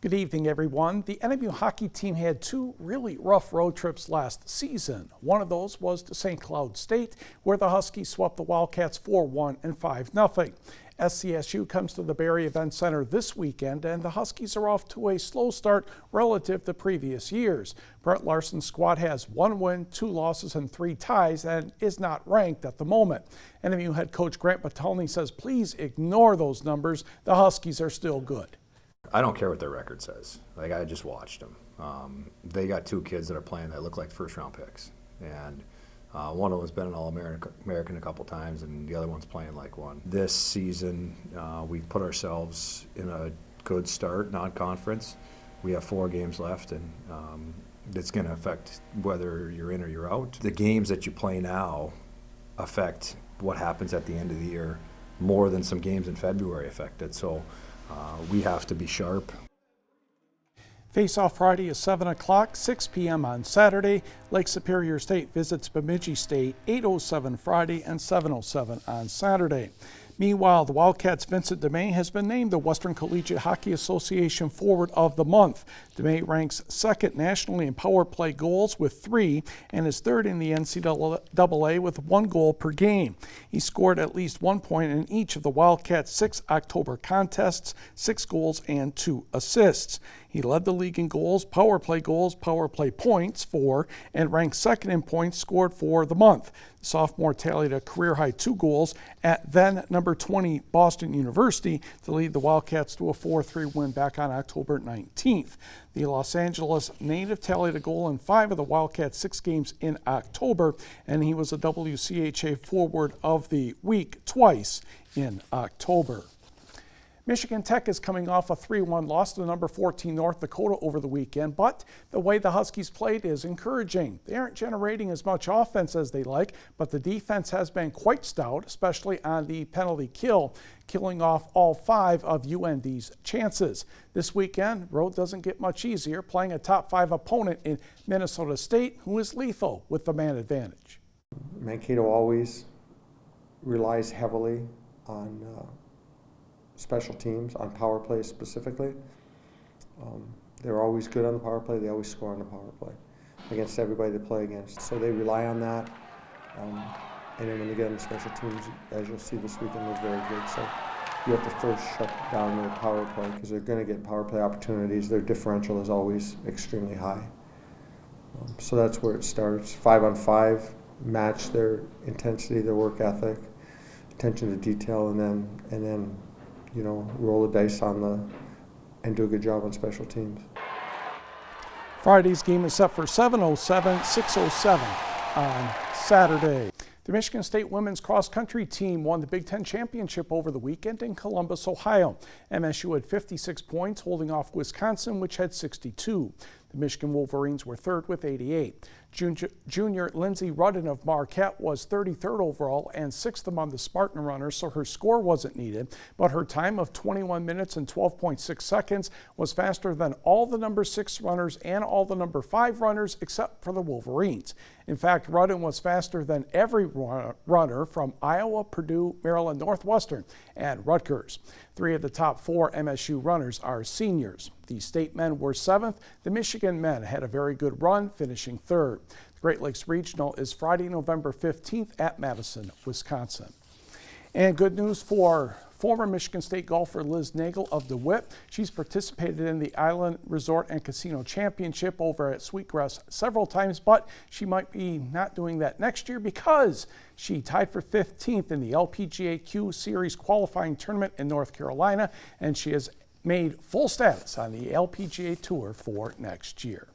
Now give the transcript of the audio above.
Good evening, everyone. The NMU hockey team had two really rough road trips last season. One of those was to St. Cloud State, where the Huskies swept the Wildcats 4-1 and 5-0. SCSU comes to the Barrie Event Center this weekend, and the Huskies are off to a slow start relative to previous years. Brett Larson's squad has 1 win, 2 losses, and 3 ties, and is not ranked at the moment. NMU head coach Grant Batalny says, please ignore those numbers. The Huskies are still good. I don't care what their record says. Like, I just watched them. They got 2 kids that are playing that look like first-round picks, and one of them's been an All-American a couple times, and the other one's playing like one. This season, we've put ourselves in a good start, non-conference. We have 4 games left, and it's going to affect whether you're in or you're out. The games that you play now affect what happens at the end of the year more than some games in February affect it. So. We have to be sharp. Face-off Friday is 7 o'clock, 6 p.m. on Saturday. Lake Superior State visits Bemidji State, 8:07 Friday and 7:07 on Saturday. Meanwhile, the Wildcats' Vincent DeMay has been named the Western Collegiate Hockey Association Forward of the Month. DeMay ranks second nationally in power play goals with 3 and is third in the NCAA with 1 goal per game. He scored at least 1 point in each of the Wildcats' 6 October contests, 6 goals and 2 assists. He led the league in goals, power play points for, and ranked second in points scored for the month. The sophomore tallied a career-high 2 goals at then number 20 Boston University to lead the Wildcats to a 4-3 win back on October 19th. The Los Angeles native tallied a goal in 5 of the Wildcats' 6 games in October, and he was a WCHA Forward of the Week twice in October. Michigan Tech is coming off a 3-1 loss to number 14 North Dakota over the weekend, but the way the Huskies played is encouraging. They aren't generating as much offense as they like, but the defense has been quite stout, especially on the penalty kill, killing off all 5 of UND's chances. This weekend, road doesn't get much easier, playing a top 5 opponent in Minnesota State, who is lethal with the man advantage. Mankato always relies heavily on special teams, on power play specifically. They're always good on the power play. They always score on the power play against everybody they play against. So they rely on that. And then when they get on the special teams, as you'll see this weekend, they're very good. So you have to first shut down their power play because they're going to get power play opportunities. Their differential is always extremely high. So that's where it starts. 5-on-5, match their intensity, their work ethic, attention to detail, and then you know, roll the dice and do a good job on special teams. Friday's game is set for 7:07, 6:07 on Saturday. The Michigan State women's cross-country team won the Big Ten championship over the weekend in Columbus, Ohio. MSU had 56 points, holding off Wisconsin, which had 62. The Michigan Wolverines were third with 88. Junior Lindsey Rudden of Marquette was 33rd overall and 6th among the Spartan runners, so her score wasn't needed, but her time of 21 minutes and 12.6 seconds was faster than all the number 6 runners and all the number 5 runners except for the Wolverines. In fact, Rudden was faster than every runner from Iowa, Purdue, Maryland, Northwestern, and Rutgers. 3 of the top 4 MSU runners are seniors. The state men were 7th. The Michigan men had a very good run, finishing 3rd. The Great Lakes Regional is Friday, November 15th at Madison, Wisconsin. And good news for former Michigan State golfer Liz Nagel of DeWitt. She's participated in the Island Resort and Casino Championship over at Sweetgrass several times, but she might be not doing that next year because she tied for 15th in the LPGA Q Series qualifying tournament in North Carolina, and she has made full status on the LPGA Tour for next year.